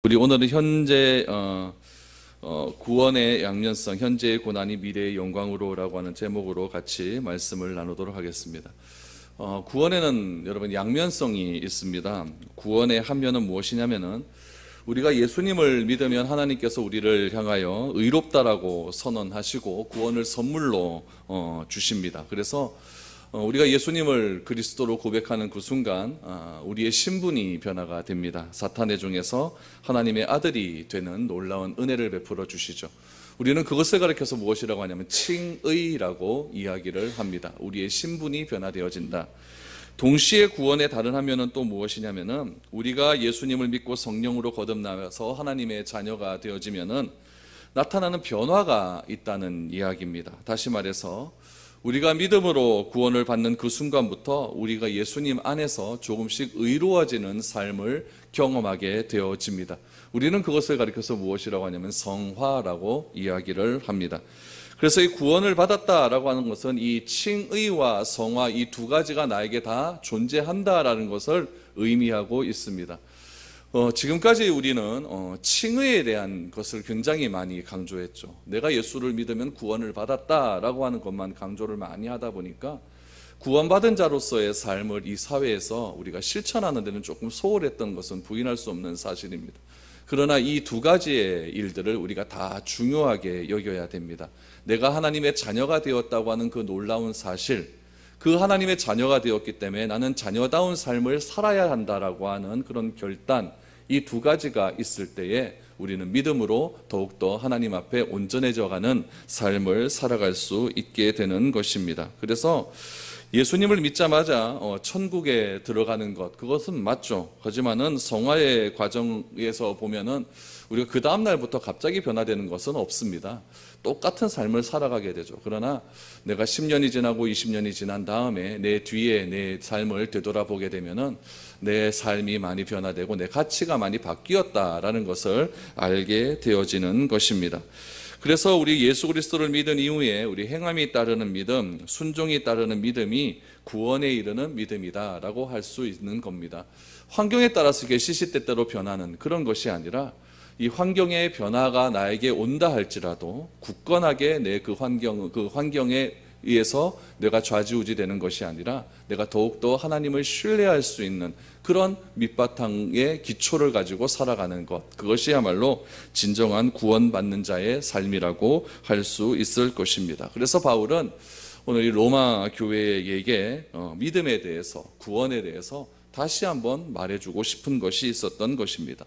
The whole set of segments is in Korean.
우리 오늘은 현재 구원의 양면성, 현재의 고난이 미래의 영광으로라고 하는 제목으로 같이 말씀을 나누도록 하겠습니다. 구원에는 여러분 양면성이 있습니다. 구원의 한 면은 무엇이냐면은 우리가 예수님을 믿으면 하나님께서 우리를 향하여 의롭다라고 선언하시고 구원을 선물로 주십니다. 그래서 우리가 예수님을 그리스도로 고백하는 그 순간 우리의 신분이 변화가 됩니다. 사탄의 종에서 하나님의 아들이 되는 놀라운 은혜를 베풀어 주시죠. 우리는 그것을 가리켜서 무엇이라고 하냐면 칭의라고 이야기를 합니다. 우리의 신분이 변화되어진다. 동시에 구원의 다른 한 면은 또 무엇이냐면은 우리가 예수님을 믿고 성령으로 거듭나서 하나님의 자녀가 되어지면은 나타나는 변화가 있다는 이야기입니다. 다시 말해서 우리가 믿음으로 구원을 받는 그 순간부터 우리가 예수님 안에서 조금씩 의로워지는 삶을 경험하게 되어집니다. 우리는 그것을 가리켜서 무엇이라고 하냐면 성화라고 이야기를 합니다. 그래서 이 구원을 받았다라고 하는 것은 이 칭의와 성화 이 두 가지가 나에게 다 존재한다라는 것을 의미하고 있습니다. 지금까지 우리는 칭의에 대한 것을 굉장히 많이 강조했죠. 내가 예수를 믿으면 구원을 받았다라고 하는 것만 강조를 많이 하다 보니까 구원받은 자로서의 삶을 이 사회에서 우리가 실천하는 데는 조금 소홀했던 것은 부인할 수 없는 사실입니다. 그러나 이 두 가지의 일들을 우리가 다 중요하게 여겨야 됩니다. 내가 하나님의 자녀가 되었다고 하는 그 놀라운 사실, 그 하나님의 자녀가 되었기 때문에 나는 자녀다운 삶을 살아야 한다라고 하는 그런 결단, 이 두 가지가 있을 때에 우리는 믿음으로 더욱더 하나님 앞에 온전해져가는 삶을 살아갈 수 있게 되는 것입니다. 그래서 예수님을 믿자마자 천국에 들어가는 것, 그것은 맞죠. 하지만은 성화의 과정에서 보면은 우리가 그 다음 날부터 갑자기 변화되는 것은 없습니다. 똑같은 삶을 살아가게 되죠. 그러나 내가 10년이 지나고 20년이 지난 다음에 내 뒤에 내 삶을 되돌아보게 되면은 내 삶이 많이 변화되고 내 가치가 많이 바뀌었다라는 것을 알게 되어지는 것입니다. 그래서 우리 예수 그리스도를 믿은 이후에 우리 행함이 따르는 믿음, 순종이 따르는 믿음이 구원에 이르는 믿음이다라고 할 수 있는 겁니다. 환경에 따라서 이게 시시때때로 변하는 그런 것이 아니라 이 환경의 변화가 나에게 온다 할지라도 굳건하게 내 그 환경에 의해서 내가 좌지우지되는 것이 아니라 내가 더욱더 하나님을 신뢰할 수 있는 그런 밑바탕의 기초를 가지고 살아가는 것, 그것이야말로 진정한 구원받는 자의 삶이라고 할 수 있을 것입니다. 그래서 바울은 오늘 이 로마 교회에게 믿음에 대해서, 구원에 대해서 다시 한번 말해주고 싶은 것이 있었던 것입니다.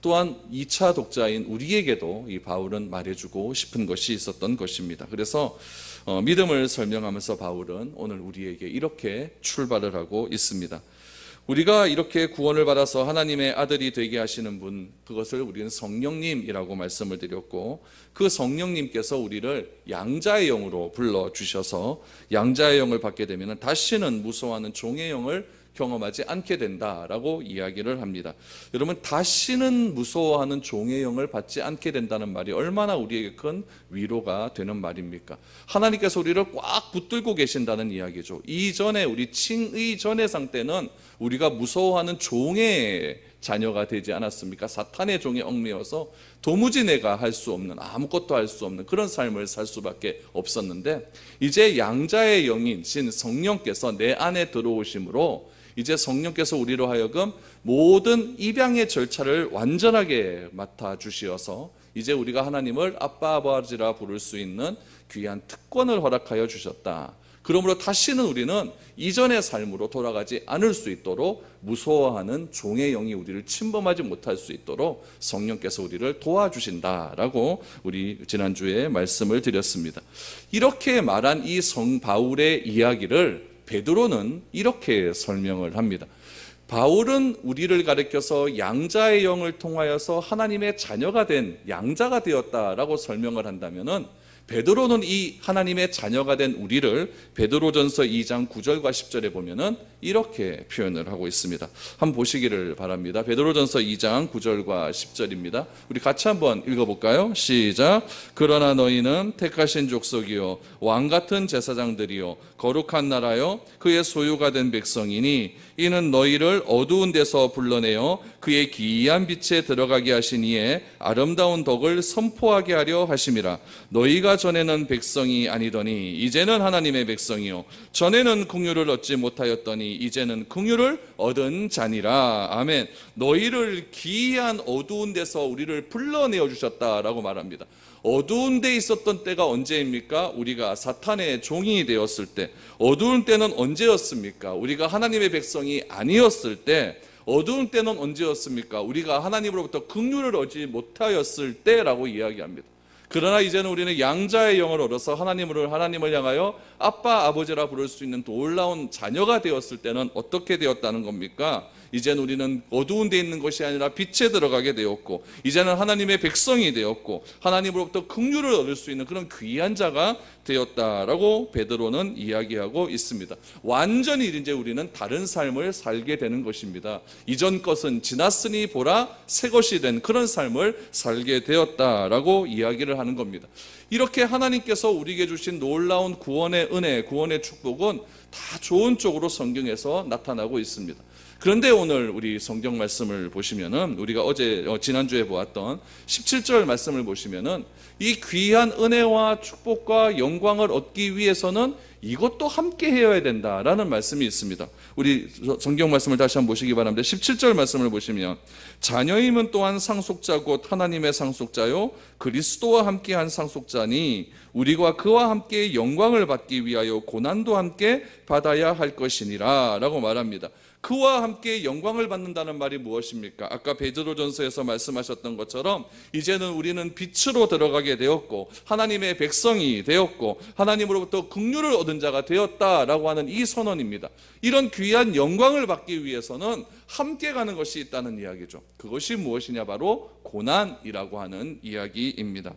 또한 2차 독자인 우리에게도 이 바울은 말해주고 싶은 것이 있었던 것입니다. 그래서 믿음을 설명하면서 바울은 오늘 우리에게 이렇게 출발을 하고 있습니다. 우리가 이렇게 구원을 받아서 하나님의 아들이 되게 하시는 분, 그것을 우리는 성령님이라고 말씀을 드렸고, 그 성령님께서 우리를 양자의 영으로 불러주셔서 양자의 영을 받게 되면 다시는 무서워하는 종의 영을 경험하지 않게 된다라고 이야기를 합니다. 여러분, 다시는 무서워하는 종의 영을 받지 않게 된다는 말이 얼마나 우리에게 큰 위로가 되는 말입니까? 하나님께서 우리를 꽉 붙들고 계신다는 이야기죠. 이전에 우리 칭의 전의 상태는 우리가 무서워하는 종의 자녀가 되지 않았습니까? 사탄의 종에 얽매여서 도무지 내가 할 수 없는, 아무것도 할 수 없는 그런 삶을 살 수밖에 없었는데, 이제 양자의 영이신 성령께서 내 안에 들어오심으로 이제 성령께서 우리로 하여금 모든 입양의 절차를 완전하게 맡아주시어서 이제 우리가 하나님을 아빠 아버지라 부를 수 있는 귀한 특권을 허락하여 주셨다. 그러므로 다시는 우리는 이전의 삶으로 돌아가지 않을 수 있도록 무서워하는 종의 영이 우리를 침범하지 못할 수 있도록 성령께서 우리를 도와주신다라고 우리 지난주에 말씀을 드렸습니다. 이렇게 말한 이 성 바울의 이야기를 베드로는 이렇게 설명을 합니다. 바울은 우리를 가리켜서 양자의 영을 통하여서 하나님의 자녀가 된 양자가 되었다라고 설명을 한다면은 베드로는 이 하나님의 자녀가 된 우리를 베드로전서 2장 9절과 10절에 보면은 이렇게 표현을 하고 있습니다. 한번 보시기를 바랍니다. 베드로전서 2장 9절과 10절입니다. 우리 같이 한번 읽어볼까요? 시작. 그러나 너희는 택하신 족속이요 왕 같은 제사장들이요 거룩한 나라요 그의 소유가 된 백성이니 이는 너희를 어두운 데서 불러내어 그의 기이한 빛에 들어가게 하신 이의 아름다운 덕을 선포하게 하려 하심이라. 너희가 전에는 백성이 아니더니 이제는 하나님의 백성이요 전에는 긍휼을 얻지 못하였더니 이제는 긍휼을 얻은 자니라. 아멘. 너희를 기이한 어두운 데서 우리를 불러내어 주셨다라고 말합니다. 어두운 데 있었던 때가 언제입니까? 우리가 사탄의 종이 되었을 때. 어두운 때는 언제였습니까? 우리가 하나님의 백성이 아니었을 때. 어두운 때는 언제였습니까? 우리가 하나님으로부터 긍휼을 얻지 못하였을 때라고 이야기합니다. 그러나 이제는 우리는 양자의 영을 얻어서 하나님을 향하여 아빠, 아버지라 부를 수 있는 놀라운 자녀가 되었을 때는 어떻게 되었다는 겁니까? 이제는 우리는 어두운 데 있는 것이 아니라 빛에 들어가게 되었고, 이제는 하나님의 백성이 되었고, 하나님으로부터 긍휼을 얻을 수 있는 그런 귀한 자가 되었다라고 베드로는 이야기하고 있습니다. 완전히 이제 우리는 다른 삶을 살게 되는 것입니다. 이전 것은 지났으니 보라 새 것이 된 그런 삶을 살게 되었다라고 이야기를 하는 겁니다. 이렇게 하나님께서 우리에게 주신 놀라운 구원의 은혜, 구원의 축복은 다 좋은 쪽으로 성경에서 나타나고 있습니다. 그런데 오늘 우리 성경 말씀을 보시면은 우리가 지난주에 보았던 17절 말씀을 보시면은 이 귀한 은혜와 축복과 영광을 얻기 위해서는 이것도 함께 해야 된다라는 말씀이 있습니다. 우리 성경 말씀을 다시 한번 보시기 바랍니다. 17절 말씀을 보시면 자녀임은 또한 상속자 곧 하나님의 상속자요 그리스도와 함께한 상속자니 우리가 그와 함께 영광을 받기 위하여 고난도 함께 받아야 할 것이니라 라고 말합니다. 그와 함께 영광을 받는다는 말이 무엇입니까? 아까 베드로전서에서 말씀하셨던 것처럼 이제는 우리는 빛으로 들어가게 되었고 하나님의 백성이 되었고 하나님으로부터 긍휼을 얻은 자가 되었다라고 하는 이 선언입니다. 이런 귀한 영광을 받기 위해서는 함께 가는 것이 있다는 이야기죠. 그것이 무엇이냐? 바로 고난이라고 하는 이야기입니다.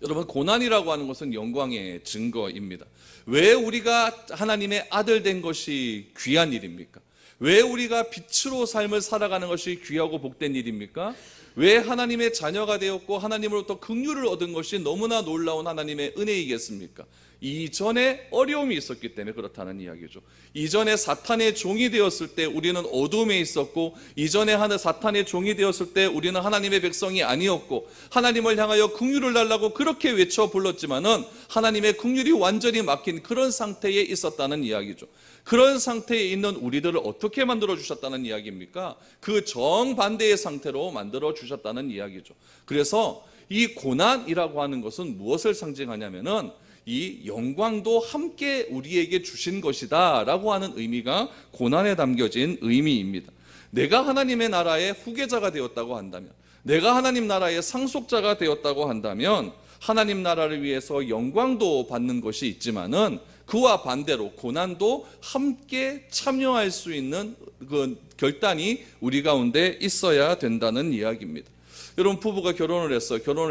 여러분, 고난이라고 하는 것은 영광의 증거입니다. 왜 우리가 하나님의 아들 된 것이 귀한 일입니까? 왜 우리가 빛으로 삶을 살아가는 것이 귀하고 복된 일입니까? 왜 하나님의 자녀가 되었고 하나님으로부터 긍휼을 얻은 것이 너무나 놀라운 하나님의 은혜이겠습니까? 이전에 어려움이 있었기 때문에 그렇다는 이야기죠. 이전에 사탄의 종이 되었을 때 우리는 어둠에 있었고, 이전에 사탄의 종이 되었을 때 우리는 하나님의 백성이 아니었고, 하나님을 향하여 긍휼을 달라고 그렇게 외쳐 불렀지만은 하나님의 긍휼이 완전히 막힌 그런 상태에 있었다는 이야기죠. 그런 상태에 있는 우리들을 어떻게 만들어 주셨다는 이야기입니까? 그 정반대의 상태로 만들어 주셨다는 이야기죠. 그래서 이 고난이라고 하는 것은 무엇을 상징하냐면은 이 영광도 함께 우리에게 주신 것이다 라고 하는 의미가 고난에 담겨진 의미입니다. 내가 하나님의 나라의 후계자가 되었다고 한다면, 내가 하나님 나라의 상속자가 되었다고 한다면 하나님 나라를 위해서 영광도 받는 것이 있지만은 그와 반대로 고난도 함께 참여할 수 있는 그 결단이 우리 가운데 있어야 된다는 이야기입니다. 여러분, 부부가 결혼을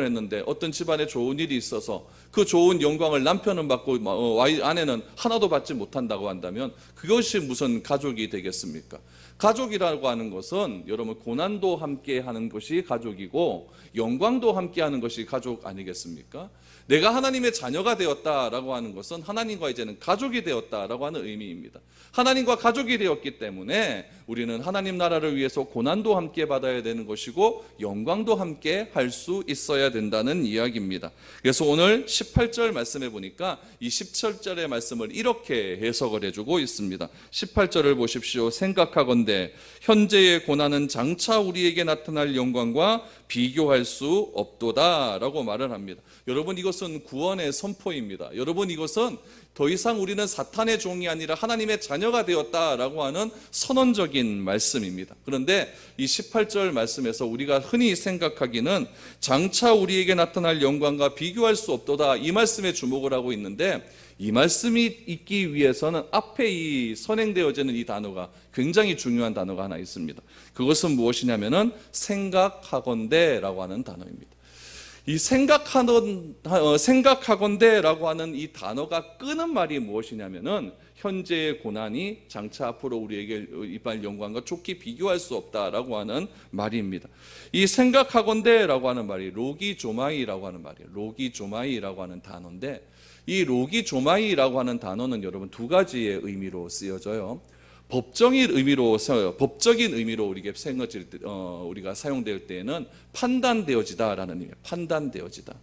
했는데 어떤 집안에 좋은 일이 있어서 그 좋은 영광을 남편은 받고 아내는 하나도 받지 못한다고 한다면 그것이 무슨 가족이 되겠습니까? 가족이라고 하는 것은 여러분, 고난도 함께 하는 것이 가족이고 영광도 함께 하는 것이 가족 아니겠습니까? 내가 하나님의 자녀가 되었다라고 하는 것은 하나님과 이제는 가족이 되었다라고 하는 의미입니다. 하나님과 가족이 되었기 때문에 우리는 하나님 나라를 위해서 고난도 함께 받아야 되는 것이고 영광도 함께 할 수 있어야 된다는 이야기입니다. 그래서 오늘 18절 말씀해 보니까 이 17절의 말씀을 이렇게 해석을 해주고 있습니다. 18절을 보십시오. 생각하건대 현재의 고난은 장차 우리에게 나타날 영광과 비교할 수 없도다 라고 말을 합니다. 여러분, 이것은 구원의 선포입니다. 여러분, 이것은 더 이상 우리는 사탄의 종이 아니라 하나님의 자녀가 되었다라고 하는 선언적인 말씀입니다. 그런데 이 18절 말씀에서 우리가 흔히 생각하기는 장차 우리에게 나타날 영광과 비교할 수 없도다, 이 말씀에 주목을 하고 있는데, 이 말씀이 있기 위해서는 앞에 이 선행되어지는 이 단어가 굉장히 중요한 단어가 하나 있습니다. 그것은 무엇이냐면은 생각하건대라고 하는 단어입니다. 이 생각하건대라고 하는 이 단어가 끄는 말이 무엇이냐면은 현재의 고난이 장차 앞으로 우리에게 이빨 영광과 좋게 비교할 수 없다라고 하는 말입니다. 이 생각하건대라고 하는 말이 로기조마이라고 하는 말이에요. 로기조마이라고 하는 단어인데, 이 로기조마이라고 하는 단어는 여러분 두 가지의 의미로 쓰여져요. 법적인 의미로 우리가 사용될 때에는 판단되어지다라는 의미예요. 판단되어지다.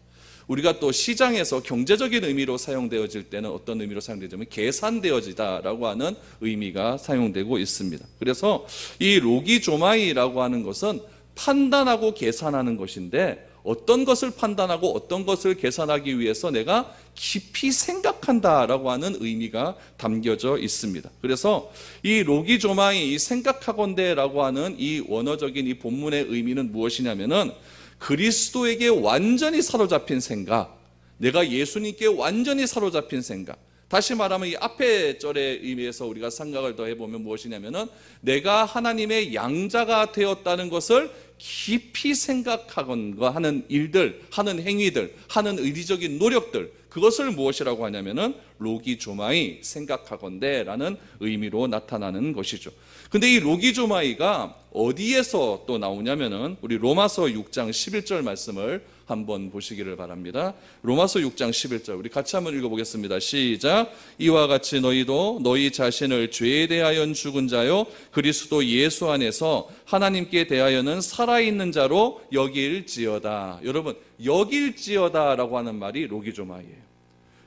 우리가 또 시장에서 경제적인 의미로 사용되어질 때는 어떤 의미로 사용되냐면 계산되어지다라고 하는 의미가 사용되고 있습니다. 그래서 이 로기조마이라고 하는 것은 판단하고 계산하는 것인데, 어떤 것을 판단하고 어떤 것을 계산하기 위해서 내가 깊이 생각한다라고 하는 의미가 담겨져 있습니다. 그래서 이 로기조마이, 이 생각하건대라고 하는 이 원어적인 이 본문의 의미는 무엇이냐면은 그리스도에게 완전히 사로잡힌 생각, 내가 예수님께 완전히 사로잡힌 생각. 다시 말하면 이 앞에 절의 의미에서 우리가 생각을 더 해보면 무엇이냐면은 내가 하나님의 양자가 되었다는 것을 깊이 생각하건가 하는 일들, 하는 행위들, 하는 의리적인 노력들, 그것을 무엇이라고 하냐면은 로기조마이, 생각하건대라는 의미로 나타나는 것이죠. 근데 이 로기조마이가 어디에서 또 나오냐면은 우리 로마서 6장 11절 말씀을 한번 보시기를 바랍니다. 로마서 6장 11절 우리 같이 한번 읽어보겠습니다. 시작. 이와 같이 너희도 너희 자신을 죄에 대하여 죽은 자요 그리스도 예수 안에서 하나님께 대하여는 살아있는 자로 여길지어다. 여러분, 여길지어다라고 하는 말이 로기조마이예요.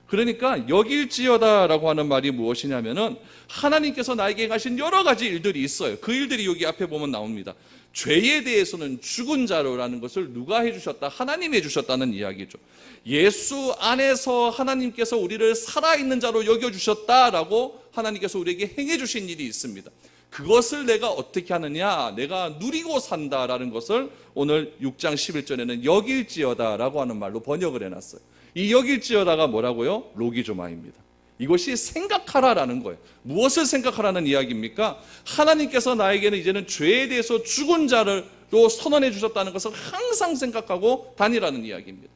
그러니까 여길지어다라고 하는 말이 무엇이냐면은 하나님께서 나에게 하신 여러 가지 일들이 있어요. 그 일들이 여기 앞에 보면 나옵니다. 죄에 대해서는 죽은 자로라는 것을 누가 해주셨다? 하나님이 해주셨다는 이야기죠. 예수 안에서 하나님께서 우리를 살아있는 자로 여겨주셨다라고 하나님께서 우리에게 행해주신 일이 있습니다. 그것을 내가 어떻게 하느냐? 내가 누리고 산다라는 것을 오늘 6장 11절에는 여길지어다라고 하는 말로 번역을 해놨어요. 이 여길지어다가 뭐라고요? 로기조마입니다. 이것이 생각하라라는 거예요. 무엇을 생각하라는 이야기입니까? 하나님께서 나에게는 이제는 죄에 대해서 죽은 자로 선언해 주셨다는 것을 항상 생각하고 다니라는 이야기입니다.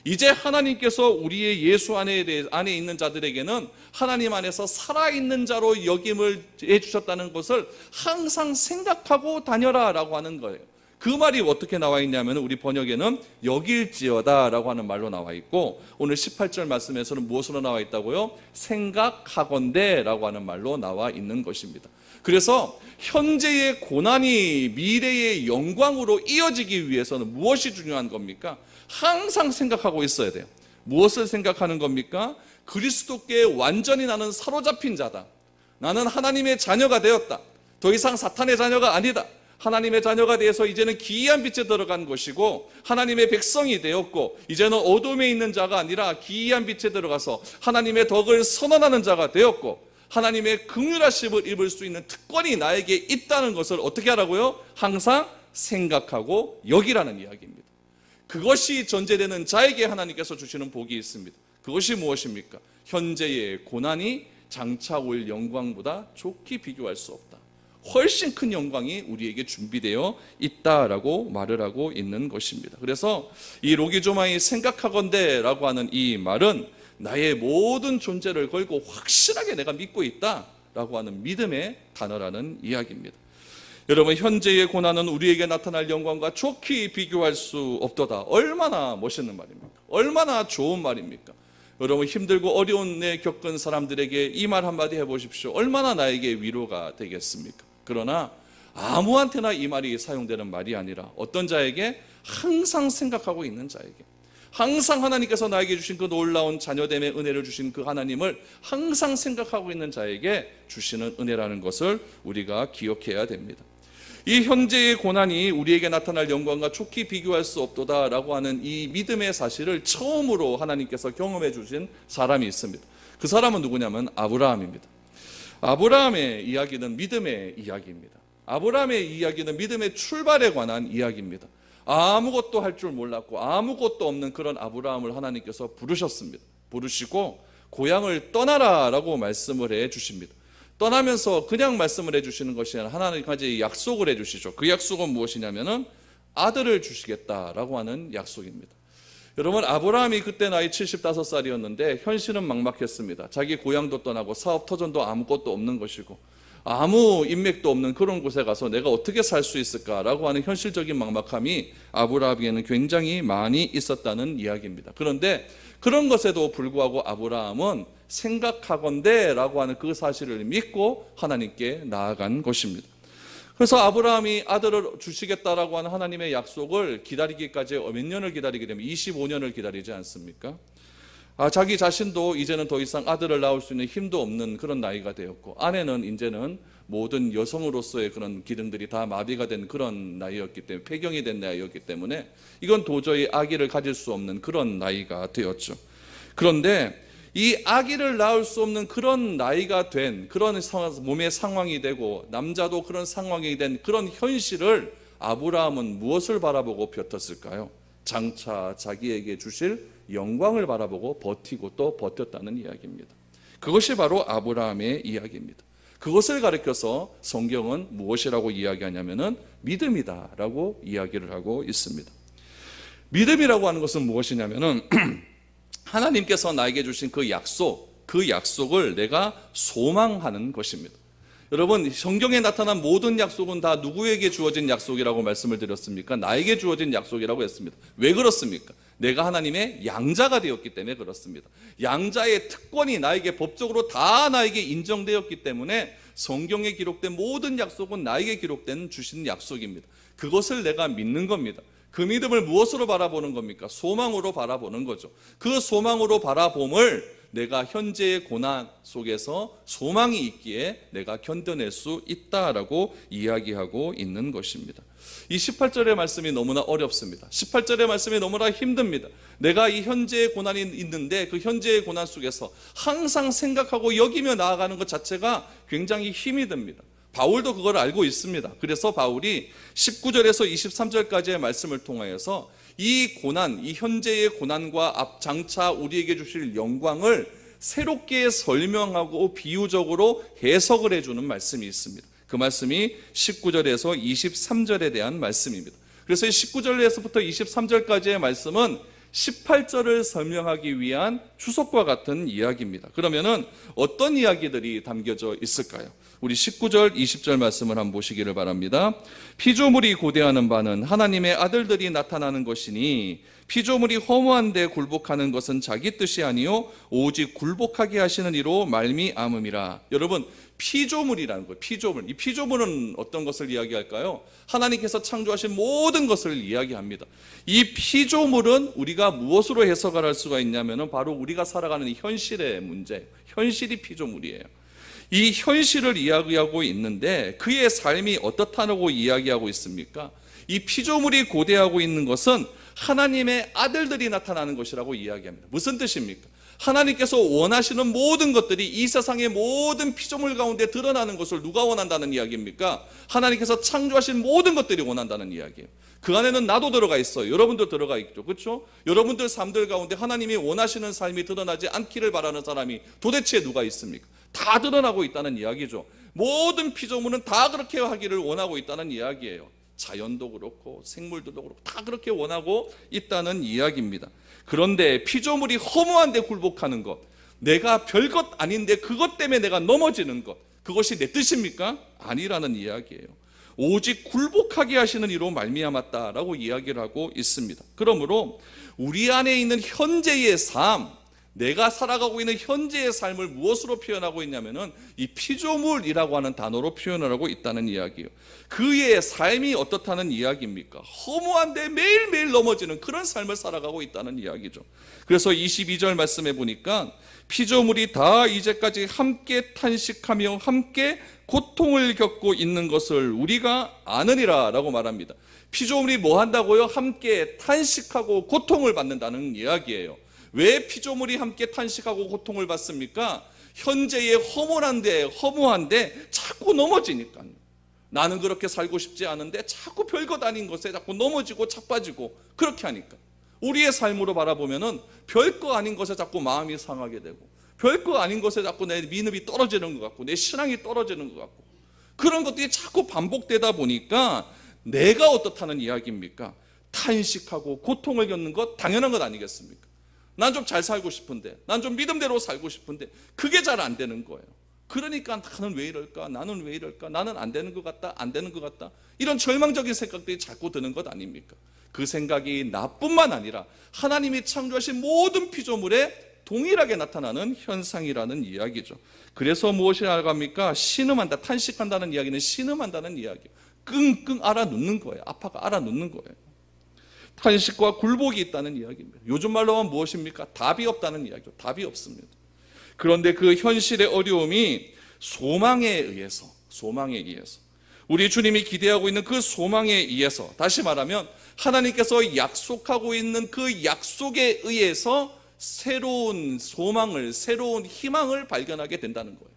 이제 하나님께서 우리의 예수 안에 있는 자들에게는 하나님 안에서 살아있는 자로 여김을 해주셨다는 것을 항상 생각하고 다녀라라고 하는 거예요. 그 말이 어떻게 나와 있냐면 우리 번역에는 여길지어다라고 하는 말로 나와 있고, 오늘 18절 말씀에서는 무엇으로 나와 있다고요? 생각하건대라고 하는 말로 나와 있는 것입니다. 그래서 현재의 고난이 미래의 영광으로 이어지기 위해서는 무엇이 중요한 겁니까? 항상 생각하고 있어야 돼요. 무엇을 생각하는 겁니까? 그리스도께 완전히 나는 사로잡힌 자다. 나는 하나님의 자녀가 되었다. 더 이상 사탄의 자녀가 아니다. 하나님의 자녀가 되어서 이제는 기이한 빛에 들어간 것이고 하나님의 백성이 되었고, 이제는 어둠에 있는 자가 아니라 기이한 빛에 들어가서 하나님의 덕을 선언하는 자가 되었고, 하나님의 긍휼하심을 입을 수 있는 특권이 나에게 있다는 것을 어떻게 하라고요? 항상 생각하고 여기라는 이야기입니다. 그것이 전제되는 자에게 하나님께서 주시는 복이 있습니다. 그것이 무엇입니까? 현재의 고난이 장차 올 영광보다 좋게 비교할 수 없다. 훨씬 큰 영광이 우리에게 준비되어 있다라고 말을 하고 있는 것입니다. 그래서 이 로기조마이 생각하건대라고 하는 이 말은 나의 모든 존재를 걸고 확실하게 내가 믿고 있다라고 하는 믿음의 단어라는 이야기입니다. 여러분, 현재의 고난은 우리에게 나타날 영광과 좋게 비교할 수 없도다. 얼마나 멋있는 말입니까? 얼마나 좋은 말입니까? 여러분, 힘들고 어려운 일 겪은 사람들에게 이 말 한마디 해보십시오. 얼마나 나에게 위로가 되겠습니까? 그러나 아무한테나 이 말이 사용되는 말이 아니라 어떤 자에게? 항상 생각하고 있는 자에게, 항상 하나님께서 나에게 주신 그 놀라운 자녀됨의 은혜를 주신 그 하나님을 항상 생각하고 있는 자에게 주시는 은혜라는 것을 우리가 기억해야 됩니다. 이 현재의 고난이 우리에게 나타날 영광과 좋게 비교할 수 없도다라고 하는 이 믿음의 사실을 처음으로 하나님께서 경험해 주신 사람이 있습니다. 그 사람은 누구냐면 아브라함입니다. 아브라함의 이야기는 믿음의 이야기입니다. 아브라함의 이야기는 믿음의 출발에 관한 이야기입니다. 아무것도 할 줄 몰랐고 아무것도 없는 그런 아브라함을 하나님께서 부르셨습니다. 부르시고 고향을 떠나라라고 말씀을 해 주십니다. 떠나면서 그냥 말씀을 해주시는 것이 아니라 하나님까지 약속을 해주시죠. 그 약속은 무엇이냐면은 아들을 주시겠다라고 하는 약속입니다. 여러분, 아브라함이 그때 나이 75살이었는데 현실은 막막했습니다. 자기 고향도 떠나고 사업 터전도 아무것도 없는 것이고 아무 인맥도 없는 그런 곳에 가서 내가 어떻게 살 수 있을까라고 하는 현실적인 막막함이 아브라함에게는 굉장히 많이 있었다는 이야기입니다. 그런데 그런 것에도 불구하고 아브라함은 생각하건대 라고 하는 그 사실을 믿고 하나님께 나아간 것입니다. 그래서 아브라함이 아들을 주시겠다라고 하는 하나님의 약속을 기다리기까지 몇 년을 기다리게 되면 25년을 기다리지 않습니까? 자기 자신도 이제는 더 이상 아들을 낳을 수 있는 힘도 없는 그런 나이가 되었고, 아내는 이제는 모든 여성으로서의 그런 기능들이 다 마비가 된 그런 나이였기 때문에, 폐경이 된 나이였기 때문에 이건 도저히 아기를 가질 수 없는 그런 나이가 되었죠. 그런데 이 아기를 낳을 수 없는 그런 나이가 된 그런 몸의 상황이 되고 남자도 그런 상황이 된 그런 현실을 아브라함은 무엇을 바라보고 버텼을까요? 장차 자기에게 주실 영광을 바라보고 버티고 또 버텼다는 이야기입니다. 그것이 바로 아브라함의 이야기입니다. 그것을 가리켜서 성경은 무엇이라고 이야기하냐면은 믿음이다라고 이야기를 하고 있습니다. 믿음이라고 하는 것은 무엇이냐면은 하나님께서 나에게 주신 그 약속을 내가 소망하는 것입니다. 여러분, 성경에 나타난 모든 약속은 다 누구에게 주어진 약속이라고 말씀을 드렸습니까? 나에게 주어진 약속이라고 했습니다. 왜 그렇습니까? 내가 하나님의 양자가 되었기 때문에 그렇습니다. 양자의 특권이 나에게 법적으로 다 나에게 인정되었기 때문에 성경에 기록된 모든 약속은 나에게 기록된 주신 약속입니다. 그것을 내가 믿는 겁니다. 그 믿음을 무엇으로 바라보는 겁니까? 소망으로 바라보는 거죠. 그 소망으로 바라봄을 내가 현재의 고난 속에서 소망이 있기에 내가 견뎌낼 수 있다라고 이야기하고 있는 것입니다. 이 18절의 말씀이 너무나 어렵습니다. 18절의 말씀이 너무나 힘듭니다. 내가 이 현재의 고난이 있는데 그 현재의 고난 속에서 항상 생각하고 여기며 나아가는 것 자체가 굉장히 힘이 듭니다. 바울도 그걸 알고 있습니다. 그래서 바울이 19절에서 23절까지의 말씀을 통하여서 이 고난, 이 현재의 고난과 장차 우리에게 주실 영광을 새롭게 설명하고 비유적으로 해석을 해주는 말씀이 있습니다. 그 말씀이 19절에서 23절에 대한 말씀입니다. 그래서 19절에서부터 23절까지의 말씀은 18절을 설명하기 위한 추석과 같은 이야기입니다. 그러면은 어떤 이야기들이 담겨져 있을까요? 우리 19절, 20절 말씀을 한번 보시기를 바랍니다. 피조물이 고대하는 바는 하나님의 아들들이 나타나는 것이니 피조물이 허무한 데 굴복하는 것은 자기 뜻이 아니요 오직 굴복하게 하시는 이로 말미암음이라. 여러분, 피조물이라는 거예요. 피조물. 이 피조물은 어떤 것을 이야기할까요? 하나님께서 창조하신 모든 것을 이야기합니다. 이 피조물은 우리가 무엇으로 해석을 할 수가 있냐면은 바로 우리가 살아가는 현실의 문제, 현실이 피조물이에요. 이 현실을 이야기하고 있는데 그의 삶이 어떻다고 이야기하고 있습니까? 이 피조물이 고대하고 있는 것은 하나님의 아들들이 나타나는 것이라고 이야기합니다. 무슨 뜻입니까? 하나님께서 원하시는 모든 것들이 이 세상의 모든 피조물 가운데 드러나는 것을 누가 원한다는 이야기입니까? 하나님께서 창조하신 모든 것들이 원한다는 이야기예요. 그 안에는 나도 들어가 있어요. 여러분도 들어가 있죠. 그렇죠? 여러분들 삶들 가운데 하나님이 원하시는 삶이 드러나지 않기를 바라는 사람이 도대체 누가 있습니까? 다 드러나고 있다는 이야기죠. 모든 피조물은 다 그렇게 하기를 원하고 있다는 이야기예요. 자연도 그렇고 생물들도 그렇고 다 그렇게 원하고 있다는 이야기입니다. 그런데 피조물이 허무한 데 굴복하는 것, 내가 별것 아닌데 그것 때문에 내가 넘어지는 것, 그것이 내 뜻입니까? 아니라는 이야기예요. 오직 굴복하게 하시는 이로 말미암았다라고 이야기를 하고 있습니다. 그러므로 우리 안에 있는 현재의 삶, 내가 살아가고 있는 현재의 삶을 무엇으로 표현하고 있냐면은 이 피조물이라고 하는 단어로 표현을 하고 있다는 이야기예요. 그의 삶이 어떻다는 이야기입니까? 허무한데 매일매일 넘어지는 그런 삶을 살아가고 있다는 이야기죠. 그래서 22절 말씀해 보니까 피조물이 다 이제까지 함께 탄식하며 함께 고통을 겪고 있는 것을 우리가 아느니라 라고 말합니다. 피조물이 뭐 한다고요? 함께 탄식하고 고통을 받는다는 이야기예요. 왜 피조물이 함께 탄식하고 고통을 받습니까? 현재의 허무한데 자꾸 넘어지니까요. 나는 그렇게 살고 싶지 않은데 자꾸 별것 아닌 것에 자꾸 넘어지고 자빠지고 그렇게 하니까 우리의 삶으로 바라보면은 별거 아닌 것에 자꾸 마음이 상하게 되고 별거 아닌 것에 자꾸 내 믿음이 떨어지는 것 같고 내 신앙이 떨어지는 것 같고 그런 것들이 자꾸 반복되다 보니까 내가 어떻다는 이야기입니까? 탄식하고 고통을 겪는 것 당연한 것 아니겠습니까? 난 좀 잘 살고 싶은데, 난 좀 믿음대로 살고 싶은데 그게 잘 안 되는 거예요. 그러니까 나는 왜 이럴까? 나는 왜 이럴까? 나는 안 되는 것 같다. 안 되는 것 같다. 이런 절망적인 생각들이 자꾸 드는 것 아닙니까? 그 생각이 나뿐만 아니라 하나님이 창조하신 모든 피조물에 동일하게 나타나는 현상이라는 이야기죠. 그래서 무엇이 알갑니까? 신음한다, 탄식한다는 이야기는 신음한다는 이야기예요. 끙끙 알아눕는 거예요. 아파가 알아눕는 거예요. 탄식과 굴복이 있다는 이야기입니다. 요즘 말로 하면 무엇입니까? 답이 없다는 이야기죠. 답이 없습니다. 그런데 그 현실의 어려움이 소망에 의해서 우리 주님이 기대하고 있는 그 소망에 의해서, 다시 말하면 하나님께서 약속하고 있는 그 약속에 의해서 새로운 소망을, 새로운 희망을 발견하게 된다는 거예요.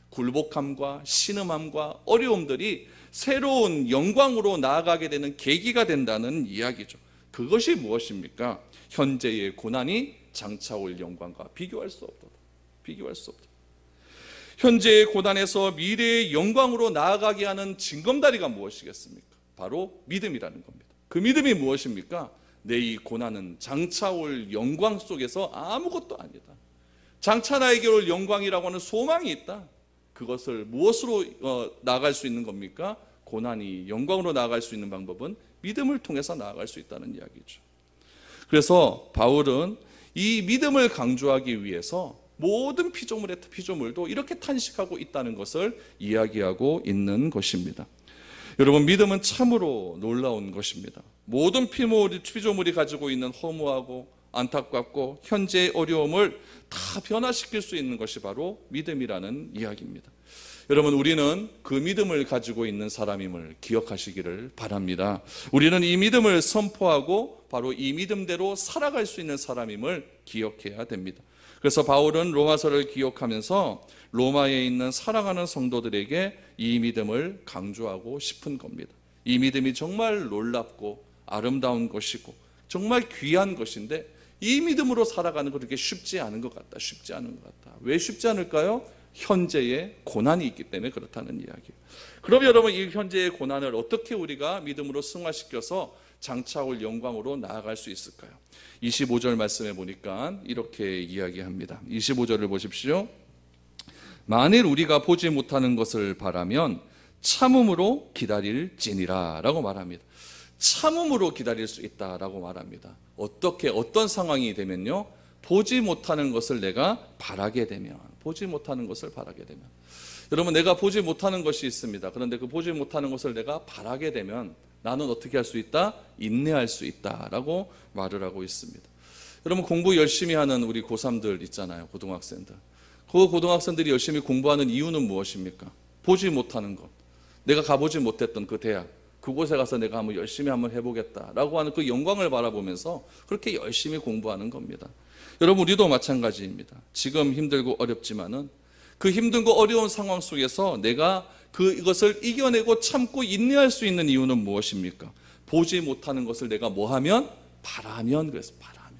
굴복함과 신음함과 어려움들이 새로운 영광으로 나아가게 되는 계기가 된다는 이야기죠. 그것이 무엇입니까? 현재의 고난이 장차올 영광과 비교할 수 없다. 비교할 수 없다. 현재의 고난에서 미래의 영광으로 나아가게 하는 징검다리가 무엇이겠습니까? 바로 믿음이라는 겁니다. 그 믿음이 무엇입니까? 내 이 고난은 장차 올 영광 속에서 아무것도 아니다. 장차 나에게 올 영광이라고 하는 소망이 있다. 그것을 무엇으로 나아갈 수 있는 겁니까? 고난이 영광으로 나아갈 수 있는 방법은 믿음을 통해서 나아갈 수 있다는 이야기죠. 그래서 바울은 이 믿음을 강조하기 위해서 모든 피조물도 이렇게 탄식하고 있다는 것을 이야기하고 있는 것입니다. 여러분, 믿음은 참으로 놀라운 것입니다. 모든 피조물이 가지고 있는 허무하고 안타깝고 현재의 어려움을 다 변화시킬 수 있는 것이 바로 믿음이라는 이야기입니다. 여러분, 우리는 그 믿음을 가지고 있는 사람임을 기억하시기를 바랍니다. 우리는 이 믿음을 선포하고 바로 이 믿음대로 살아갈 수 있는 사람임을 기억해야 됩니다. 그래서 바울은 로마서를 기억하면서 로마에 있는 사랑하는 성도들에게 이 믿음을 강조하고 싶은 겁니다. 이 믿음이 정말 놀랍고 아름다운 것이고 정말 귀한 것인데 이 믿음으로 살아가는 거 그렇게 쉽지 않은 것 같다. 쉽지 않은 것 같다. 왜 쉽지 않을까요? 현재의 고난이 있기 때문에 그렇다는 이야기예요. 그럼 여러분, 이 현재의 고난을 어떻게 우리가 믿음으로 승화시켜서 장차 올 영광으로 나아갈 수 있을까요? 25절 말씀에 보니까 이렇게 이야기합니다. 25절을 보십시오. 만일 우리가 보지 못하는 것을 바라면 참음으로 기다릴지니라 라고 말합니다. 참음으로 기다릴 수 있다라고 말합니다. 어떻게, 어떤 상황이 되면요? 보지 못하는 것을 내가 바라게 되면, 여러분, 내가 보지 못하는 것이 있습니다. 그런데 그 보지 못하는 것을 내가 바라게 되면 나는 어떻게 할 수 있다? 인내할 수 있다라고 말을 하고 있습니다. 여러분, 공부 열심히 하는 우리 고3들 있잖아요. 고등학생들. 그 고등학생들이 열심히 공부하는 이유는 무엇입니까? 보지 못하는 것. 내가 가보지 못했던 그 대학, 그곳에 가서 내가 한번 열심히 한번 해보겠다라고 하는 그 영광을 바라보면서 그렇게 열심히 공부하는 겁니다. 여러분, 우리도 마찬가지입니다. 지금 힘들고 어렵지만은 그 힘든 거 어려운 상황 속에서 내가 이것을 이겨내고 참고 인내할 수 있는 이유는 무엇입니까? 보지 못하는 것을 내가 뭐하면? 바라면. 그래서 바라면.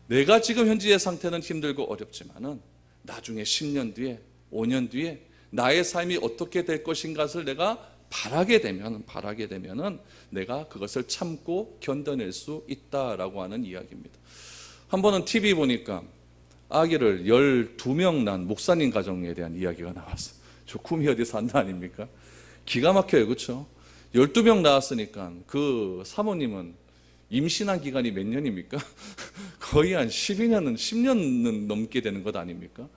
내가 지금 현재의 상태는 힘들고 어렵지만은 나중에 10년 뒤에, 5년 뒤에 나의 삶이 어떻게 될 것인가를 내가 바라게 되면은 내가 그것을 참고 견뎌낼 수 있다라고 하는 이야기입니다. 한 번은 TV 보니까 아기를 12명 낳은 목사님 가정에 대한 이야기가 나왔어요. 저 꿈이 어디 산다 아닙니까? 기가 막혀요. 그렇죠? 12명 낳았으니까 그 사모님은 임신한 기간이 몇 년입니까? 거의 한 10년은 넘게 되는 것 아닙니까?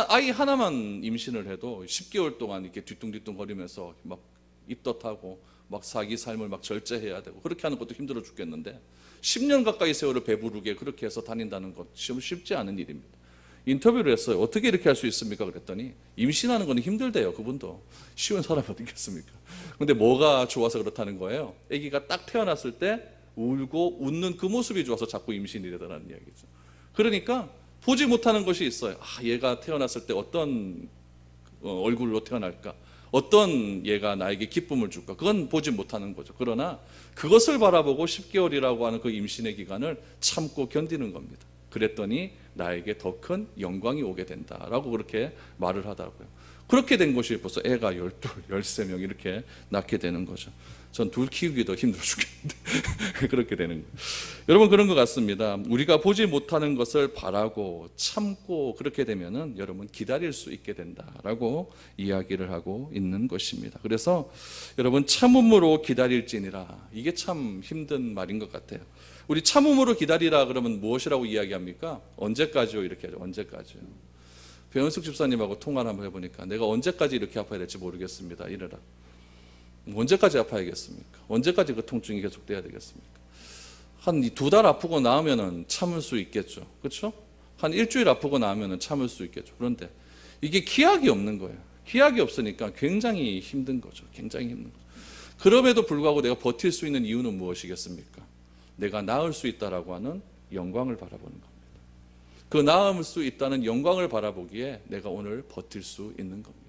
아이 하나만 임신을 해도 10개월 동안 이렇게 뒤뚱뒤뚱 거리면서 막 입덧하고 막 자기 삶을 막 절제해야 되고 그렇게 하는 것도 힘들어 죽겠는데 10년 가까이 세월을 배부르게 그렇게 해서 다닌다는 것 쉽지 않은 일입니다. 인터뷰를 했어요. 어떻게 이렇게 할 수 있습니까? 그랬더니 임신하는 건 힘들대요. 그분도. 쉬운 사람이 어디겠습니까? 근데 뭐가 좋아서 그렇다는 거예요? 아기가 딱 태어났을 때 울고 웃는 그 모습이 좋아서 자꾸 임신이 되더라는 이야기죠. 그러니까 보지 못하는 것이 있어요. 얘가 태어났을 때 어떤 얼굴로 태어날까? 어떤 얘가 나에게 기쁨을 줄까? 그건 보지 못하는 거죠. 그러나 그것을 바라보고 10개월이라고 하는 그 임신의 기간을 참고 견디는 겁니다. 그랬더니 나에게 더 큰 영광이 오게 된다라고 그렇게 말을 하더라고요. 그렇게 된 것이 벌써 애가 12, 13명 이렇게 낳게 되는 거죠. 전 둘 키우기도 힘들어 죽겠는데 그렇게 되는 거예요. 여러분, 그런 것 같습니다. 우리가 보지 못하는 것을 바라고 참고 그렇게 되면은 여러분 기다릴 수 있게 된다라고 이야기를 하고 있는 것입니다. 그래서 여러분, 참음으로 기다릴지니라, 이게 참 힘든 말인 것 같아요. 우리 참음으로 기다리라 그러면 무엇이라고 이야기합니까? 언제까지요? 이렇게 하죠. 언제까지요? 배은숙 집사님하고 통화를 한번 해보니까 내가 언제까지 이렇게 아파야 될지 모르겠습니다. 이래라. 언제까지 아파야겠습니까? 언제까지 그 통증이 계속돼야 되겠습니까? 한 2달 아프고 나으면은 참을 수 있겠죠. 그렇죠? 한 일주일 아프고 나으면은 참을 수 있겠죠. 그런데 이게 기약이 없는 거예요. 기약이 없으니까 굉장히 힘든 거죠. 굉장히 힘든 거죠. 그럼에도 불구하고 내가 버틸 수 있는 이유는 무엇이겠습니까? 내가 나을 수 있다라고 하는 영광을 바라보는 겁니다. 그 나을 수 있다는 영광을 바라보기에 내가 오늘 버틸 수 있는 겁니다.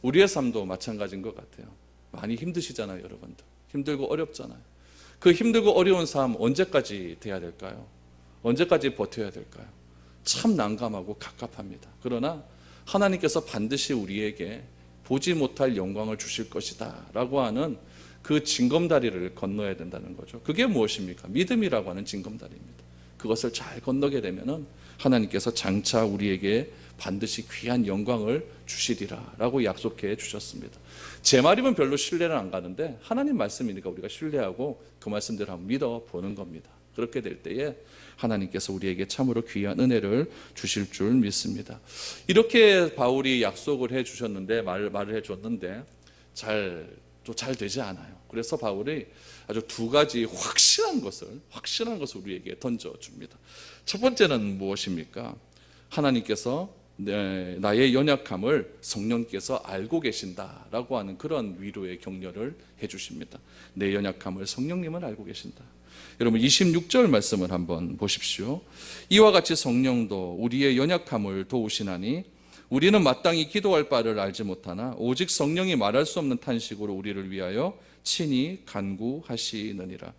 우리의 삶도 마찬가지인 것 같아요. 많이 힘드시잖아요, 여러분들. 힘들고 어렵잖아요. 그 힘들고 어려운 삶 언제까지 돼야 될까요? 언제까지 버텨야 될까요? 참 난감하고 갑갑합니다. 그러나 하나님께서 반드시 우리에게 보지 못할 영광을 주실 것이다 라고 하는 그 징검다리를 건너야 된다는 거죠. 그게 무엇입니까? 믿음이라고 하는 징검다리입니다. 그것을 잘 건너게 되면은 하나님께서 장차 우리에게 반드시 귀한 영광을 주시리라 라고 약속해 주셨습니다. 제 말이면 별로 신뢰는 안 가는데 하나님 말씀이니까 우리가 신뢰하고 그 말씀대로 한번 믿어보는 겁니다. 그렇게 될 때에 하나님께서 우리에게 참으로 귀한 은혜를 주실 줄 믿습니다. 이렇게 바울이 약속을 해 주셨는데, 말을 해 줬는데 잘 되지 않아요. 그래서 바울이 아주 두 가지 확실한 것을 우리에게 던져줍니다. 첫 번째는 무엇입니까? 하나님께서 나의 연약함을 성령께서 알고 계신다라고 하는 그런 위로의 격려를 해주십니다. 내 연약함을 성령님은 알고 계신다. 여러분, 26절 말씀을 한번 보십시오. 이와 같이 성령도 우리의 연약함을 도우시나니 우리는 마땅히 기도할 바를 알지 못하나 오직 성령이 말할 수 없는 탄식으로 우리를 위하여 친히 간구하시느니라.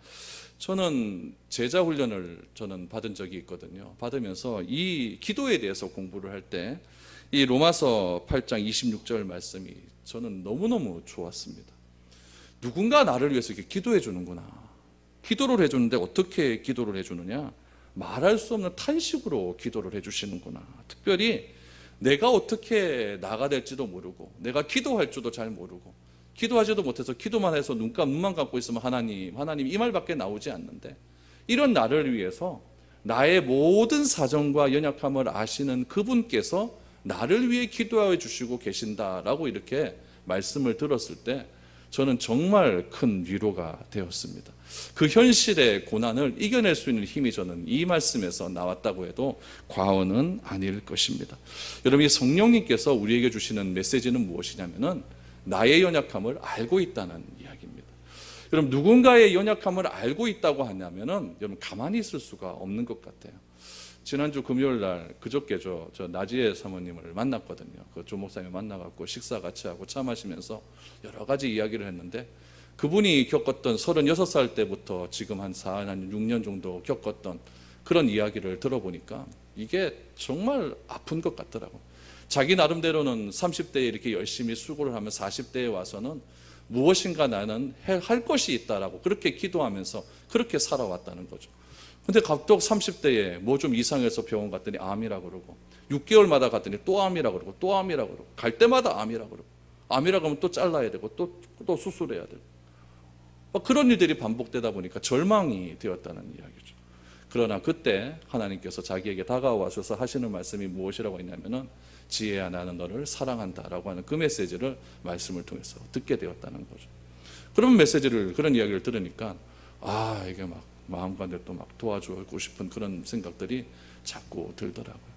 저는 제자 훈련을 받은 적이 있거든요. 받으면서 이 기도에 대해서 공부를 할 때 이 로마서 8장 26절 말씀이 저는 너무너무 좋았습니다. 누군가 나를 위해서 이렇게 기도해 주는구나. 기도를 해주는데 어떻게 기도를 해주느냐? 말할 수 없는 탄식으로 기도를 해주시는구나. 특별히 내가 어떻게 나가 될지도 모르고 내가 기도할 줄도 잘 모르고 기도하지도 못해서 기도만 해서 눈만 감고 있으면 하나님 이 말밖에 나오지 않는데, 이런 나를 위해서 나의 모든 사정과 연약함을 아시는 그분께서 나를 위해 기도해 주시고 계신다라고 이렇게 말씀을 들었을 때 저는 정말 큰 위로가 되었습니다. 그 현실의 고난을 이겨낼 수 있는 힘이 저는 이 말씀에서 나왔다고 해도 과언은 아닐 것입니다. 여러분, 이 성령님께서 우리에게 주시는 메시지는 무엇이냐면은 나의 연약함을 알고 있다는 이야기입니다. 여러분, 누군가의 연약함을 알고 있다고 하냐면은 여러분 가만히 있을 수가 없는 것 같아요. 지난주 금요일 날 그저께 저 나지혜 사모님을 만났거든요. 그 조 목사님 만나갖고 식사 같이 하고 차 마시면서 여러 가지 이야기를 했는데, 그분이 겪었던 36살 때부터 지금 한 6년 정도 겪었던 그런 이야기를 들어보니까 이게 정말 아픈 것 같더라고요. 자기 나름대로는 30대에 이렇게 열심히 수고를 하면 40대에 와서는 무엇인가 나는 할 것이 있다라고 그렇게 기도하면서 그렇게 살아왔다는 거죠. 근데 갑자기 30대에 뭐 좀 이상해서 병원 갔더니 암이라고 그러고, 6개월마다 갔더니 또 암이라고 그러고, 또 암이라고 그러고, 갈 때마다 암이라고 그러고, 암이라고 하면 또 잘라야 되고 또 수술해야 되고, 그런 일들이 반복되다 보니까 절망이 되었다는 이야기죠. 그러나 그때 하나님께서 자기에게 다가와셔서 하시는 말씀이 무엇이라고 했냐면은 지혜야, 나는 너를 사랑한다라고 하는 그 메시지를 말씀을 통해서 듣게 되었다는 거죠. 그런 메시지를, 그런 이야기를 들으니까 이게 막 마음가운데 또 막 도와주고 싶은 그런 생각들이 자꾸 들더라고요.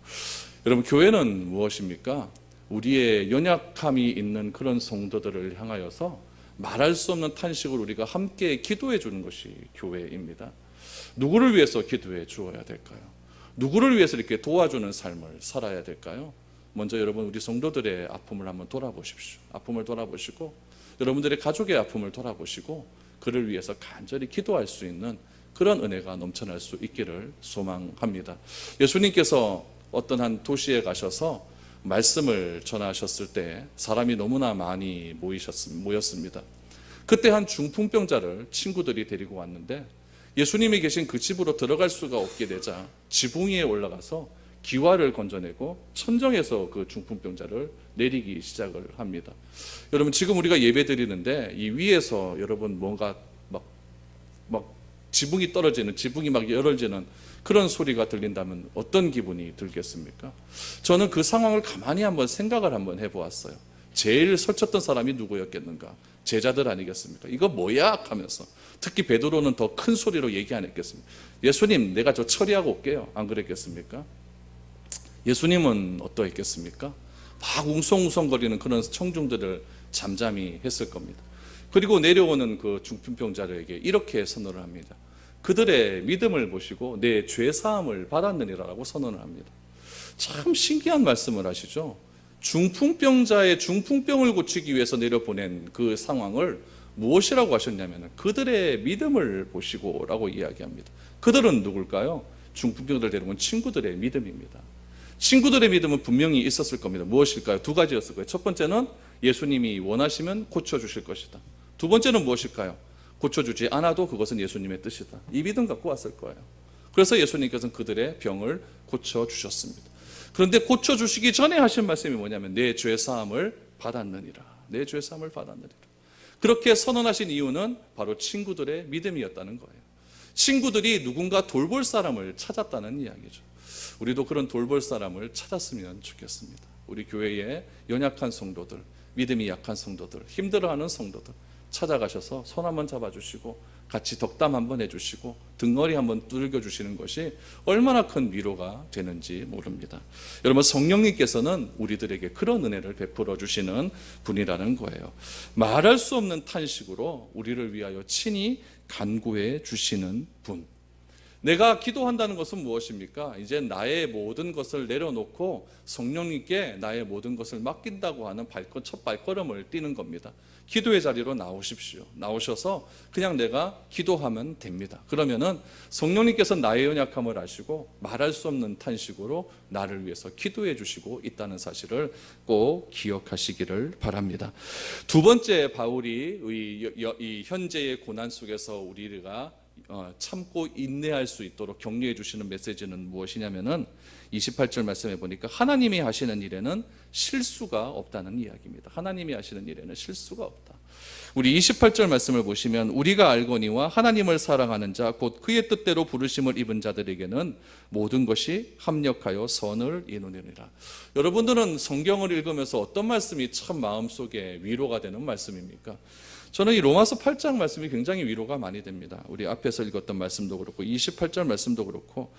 여러분, 교회는 무엇입니까? 우리의 연약함이 있는 그런 성도들을 향하여서 말할 수 없는 탄식을 우리가 함께 기도해 주는 것이 교회입니다. 누구를 위해서 기도해 주어야 될까요? 누구를 위해서 이렇게 도와주는 삶을 살아야 될까요? 먼저 여러분, 우리 성도들의 아픔을 한번 돌아보십시오. 아픔을 돌아보시고 여러분들의 가족의 아픔을 돌아보시고 그를 위해서 간절히 기도할 수 있는 그런 은혜가 넘쳐날 수 있기를 소망합니다. 예수님께서 어떤 한 도시에 가셔서 말씀을 전하셨을 때 사람이 너무나 많이 모였습니다. 그때 한 중풍병자를 친구들이 데리고 왔는데 예수님이 계신 그 집으로 들어갈 수가 없게 되자 지붕 위에 올라가서 기와를 건져내고 천정에서 그 중풍병자를 내리기 시작을 합니다. 여러분, 지금 우리가 예배 드리는데 이 위에서 여러분 뭔가 막 지붕이 떨어지는, 지붕이 막 열어지는 그런 소리가 들린다면 어떤 기분이 들겠습니까? 저는 그 상황을 가만히 한번 생각을 한번 해보았어요. 제일 설쳤던 사람이 누구였겠는가? 제자들 아니겠습니까? 이거 뭐야? 하면서 특히 베드로는 더 큰 소리로 얘기 안 했겠습니까? 예수님, 내가 저 처리하고 올게요. 안 그랬겠습니까? 예수님은 어떠했겠습니까? 막 웅성웅성거리는 그런 청중들을 잠잠히 했을 겁니다. 그리고 내려오는 그 중풍병자들에게 이렇게 선언을 합니다. 그들의 믿음을 보시고 내 죄사함을 받았느니라고 선언을 합니다. 참 신기한 말씀을 하시죠. 중풍병자의 중풍병을 고치기 위해서 내려보낸 그 상황을 무엇이라고 하셨냐면 그들의 믿음을 보시고 라고 이야기합니다. 그들은 누굴까요? 중풍병자를 데려온 친구들의 믿음입니다. 친구들의 믿음은 분명히 있었을 겁니다. 무엇일까요? 두 가지였을 거예요. 첫 번째는 예수님이 원하시면 고쳐주실 것이다. 두 번째는 무엇일까요? 고쳐주지 않아도 그것은 예수님의 뜻이다. 이 믿음 갖고 왔을 거예요. 그래서 예수님께서는 그들의 병을 고쳐주셨습니다. 그런데 고쳐주시기 전에 하신 말씀이 뭐냐면 내 죄사함을 받았느니라. 내 죄사함을 받았느니라. 그렇게 선언하신 이유는 바로 친구들의 믿음이었다는 거예요. 친구들이 누군가 돌볼 사람을 찾았다는 이야기죠. 우리도 그런 돌볼 사람을 찾았으면 좋겠습니다. 우리 교회에 연약한 성도들, 믿음이 약한 성도들, 힘들어하는 성도들 찾아가셔서 손 한번 잡아주시고 같이 덕담 한번 해주시고 등허리 한번 두들겨 주시는 것이 얼마나 큰 위로가 되는지 모릅니다. 여러분, 성령님께서는 우리들에게 그런 은혜를 베풀어 주시는 분이라는 거예요. 말할 수 없는 탄식으로 우리를 위하여 친히 간구해 주시는 분. 내가 기도한다는 것은 무엇입니까? 이제 나의 모든 것을 내려놓고 성령님께 나의 모든 것을 맡긴다고 하는 첫 발걸음을 띄는 겁니다. 기도의 자리로 나오십시오. 나오셔서 그냥 내가 기도하면 됩니다. 그러면은 성령님께서 나의 연약함을 아시고 말할 수 없는 탄식으로 나를 위해서 기도해 주시고 있다는 사실을 꼭 기억하시기를 바랍니다. 두 번째, 바울이 이 현재의 고난 속에서 우리가 참고 인내할 수 있도록 격려해 주시는 메시지는 무엇이냐면은 28절 말씀해 보니까 하나님이 하시는 일에는 실수가 없다는 이야기입니다. 하나님이 하시는 일에는 실수가 없다. 우리 28절 말씀을 보시면 우리가 알거니와 하나님을 사랑하는 자 곧 그의 뜻대로 부르심을 입은 자들에게는 모든 것이 합력하여 선을 이루느니라. 여러분들은 성경을 읽으면서 어떤 말씀이 참 마음속에 위로가 되는 말씀입니까? 저는 이 로마서 8장 말씀이 굉장히 위로가 많이 됩니다. 우리 앞에서 읽었던 말씀도 그렇고 28절 말씀도 그렇고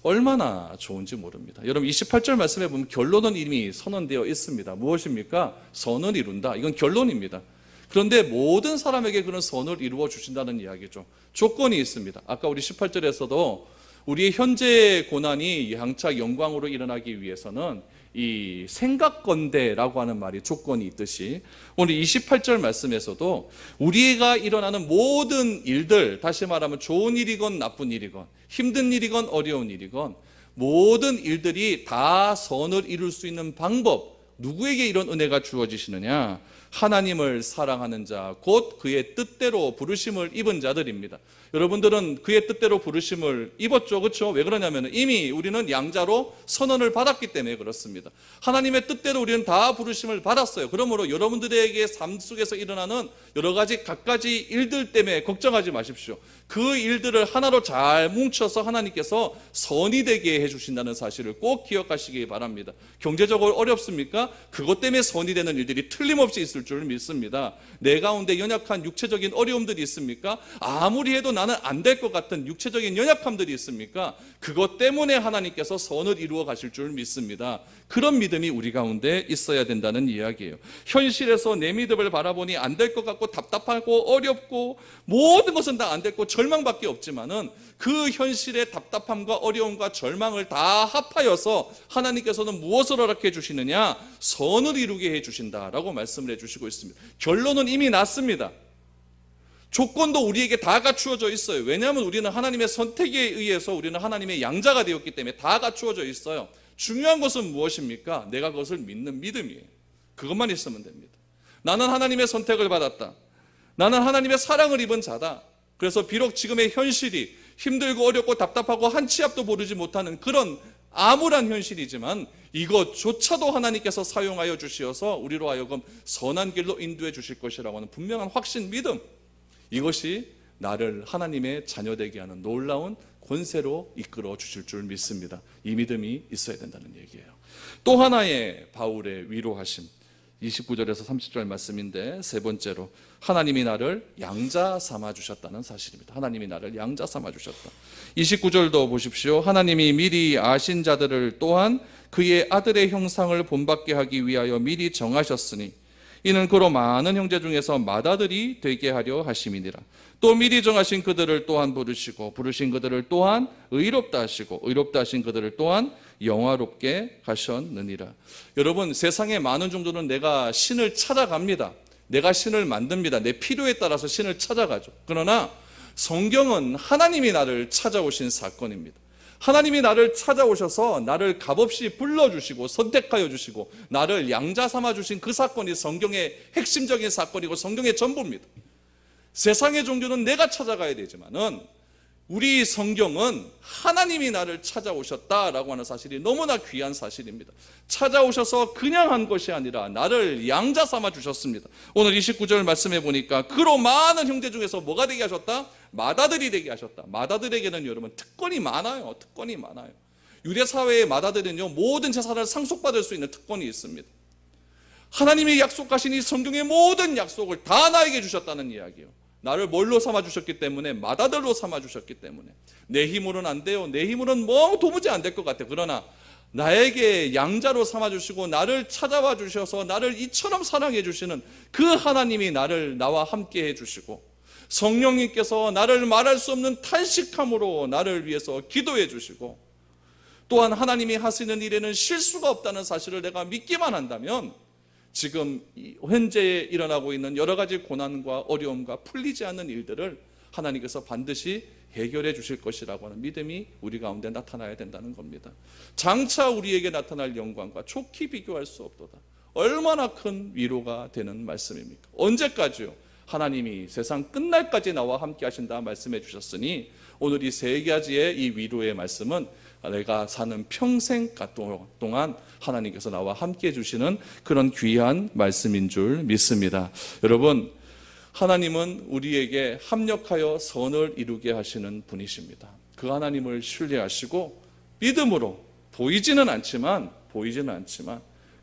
얼마나 좋은지 모릅니다. 여러분, 28절 말씀에 보면 결론은 이미 선언되어 있습니다. 무엇입니까? 선을 이룬다. 이건 결론입니다. 그런데 모든 사람에게 그런 선을 이루어 주신다는 이야기죠. 조건이 있습니다. 아까 우리 18절에서도 우리의 현재의 고난이 향차 영광으로 일어나기 위해서는 이 생각건대라고 하는 말이 조건이 있듯이 오늘 28절 말씀에서도 우리가 일어나는 모든 일들, 다시 말하면 좋은 일이건 나쁜 일이건 힘든 일이건 어려운 일이건 모든 일들이 다 선을 이룰 수 있는 방법, 누구에게 이런 은혜가 주어지시느냐? 하나님을 사랑하는 자, 곧 그의 뜻대로 부르심을 입은 자들입니다. 여러분들은 그의 뜻대로 부르심을 입었죠, 그렇죠? 왜 그러냐면 이미 우리는 양자로 선언을 받았기 때문에 그렇습니다. 하나님의 뜻대로 우리는 다 부르심을 받았어요. 그러므로 여러분들에게 삶 속에서 일어나는 여러 가지 갖가지 일들 때문에 걱정하지 마십시오. 그 일들을 하나로 잘 뭉쳐서 하나님께서 선이 되게 해주신다는 사실을 꼭 기억하시기 바랍니다. 경제적으로 어렵습니까? 그것 때문에 선이 되는 일들이 틀림없이 있을 줄 믿습니다. 내 가운데 연약한 육체적인 어려움들이 있습니까? 아무리 해도 나는 안 될 것 같은 육체적인 연약함들이 있습니까? 그것 때문에 하나님께서 선을 이루어 가실 줄 믿습니다. 그런 믿음이 우리 가운데 있어야 된다는 이야기예요. 현실에서 내 믿음을 바라보니 안 될 것 같고 답답하고 어렵고 모든 것은 다 안 됐고 절망밖에 없지만은 그 현실의 답답함과 어려움과 절망을 다 합하여서 하나님께서는 무엇을 허락해 주시느냐? 선을 이루게 해 주신다라고 말씀을 해 주시고 있습니다. 결론은 이미 났습니다. 조건도 우리에게 다 갖추어져 있어요. 왜냐하면 우리는 하나님의 선택에 의해서 우리는 하나님의 양자가 되었기 때문에 다 갖추어져 있어요. 중요한 것은 무엇입니까? 내가 그것을 믿는 믿음이에요. 그것만 있으면 됩니다. 나는 하나님의 선택을 받았다. 나는 하나님의 사랑을 입은 자다. 그래서 비록 지금의 현실이 힘들고 어렵고 답답하고 한 치 앞도 모르지 못하는 그런 암울한 현실이지만 이것조차도 하나님께서 사용하여 주시어서 우리로 하여금 선한 길로 인도해 주실 것이라고 하는 분명한 확신, 믿음, 이것이 나를 하나님의 자녀되게 하는 놀라운 권세로 이끌어 주실 줄 믿습니다. 이 믿음이 있어야 된다는 얘기예요. 또 하나의 바울의 위로하심, 29절에서 30절 말씀인데, 세 번째로 하나님이 나를 양자 삼아 주셨다는 사실입니다. 하나님이 나를 양자 삼아 주셨다. 29절도 보십시오. 하나님이 미리 아신 자들을 또한 그의 아들의 형상을 본받게 하기 위하여 미리 정하셨으니 이는 그로 많은 형제 중에서 맏아들이 되게 하려 하심이니라. 또 미리 정하신 그들을 또한 부르시고 부르신 그들을 또한 의롭다 하시고 의롭다 하신 그들을 또한 영화롭게 하셨느니라. 여러분, 세상의 많은 종들은 내가 신을 찾아갑니다. 내가 신을 만듭니다. 내 필요에 따라서 신을 찾아가죠. 그러나 성경은 하나님이 나를 찾아오신 사건입니다. 하나님이 나를 찾아오셔서 나를 값없이 불러주시고 선택하여 주시고 나를 양자 삼아 주신 그 사건이 성경의 핵심적인 사건이고 성경의 전부입니다. 세상의 종교는 내가 찾아가야 되지만은 우리 성경은 하나님이 나를 찾아오셨다라고 하는 사실이 너무나 귀한 사실입니다. 찾아오셔서 그냥 한 것이 아니라 나를 양자 삼아 주셨습니다. 오늘 29절 말씀해 보니까 그로 많은 형제 중에서 뭐가 되게 하셨다? 맏아들이 되게 하셨다. 맏아들에게는 여러분 특권이 많아요. 특권이 많아요. 유대사회의 맏아들은요, 모든 재산을 상속받을 수 있는 특권이 있습니다. 하나님이 약속하신 이 성경의 모든 약속을 다 나에게 주셨다는 이야기예요. 나를 뭘로 삼아주셨기 때문에, 맏아들로 삼아주셨기 때문에. 내 힘으로는 안 돼요. 내 힘으로는 뭐 도무지 안 될 것 같아. 그러나 나에게 양자로 삼아주시고 나를 찾아와 주셔서 나를 이처럼 사랑해 주시는 그 하나님이 나와 함께 해주시고 성령님께서 나를 말할 수 없는 탄식함으로 나를 위해서 기도해 주시고 또한 하나님이 하시는 일에는 실수가 없다는 사실을 내가 믿기만 한다면 지금 현재에 일어나고 있는 여러 가지 고난과 어려움과 풀리지 않는 일들을 하나님께서 반드시 해결해 주실 것이라고 하는 믿음이 우리 가운데 나타나야 된다는 겁니다. 장차 우리에게 나타날 영광과 좋게 비교할 수 없도다. 얼마나 큰 위로가 되는 말씀입니까? 언제까지요? 하나님이 세상 끝날까지 나와 함께 하신다 말씀해 주셨으니 오늘 이 세 가지의 이 위로의 말씀은 내가 사는 평생 동안 하나님께서 나와 함께 해주시는 그런 귀한 말씀인 줄 믿습니다. 여러분, 하나님은 우리에게 합력하여 선을 이루게 하시는 분이십니다. 그 하나님을 신뢰하시고 믿음으로 보이지는 않지만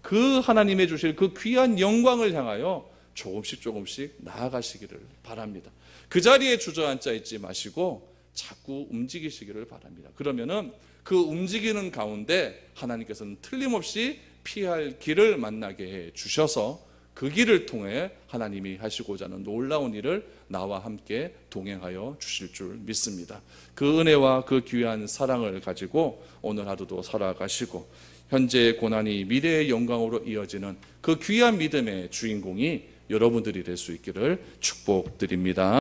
그 하나님의 주실 그 귀한 영광을 향하여 조금씩 나아가시기를 바랍니다. 그 자리에 주저앉아 있지 마시고 자꾸 움직이시기를 바랍니다. 그러면은 그 움직이는 가운데 하나님께서는 틀림없이 피할 길을 만나게 해 주셔서 그 길을 통해 하나님이 하시고자 하는 놀라운 일을 나와 함께 동행하여 주실 줄 믿습니다. 그 은혜와 그 귀한 사랑을 가지고 오늘 하루도 살아가시고 현재의 고난이 미래의 영광으로 이어지는 그 귀한 믿음의 주인공이 여러분들이 될 수 있기를 축복드립니다.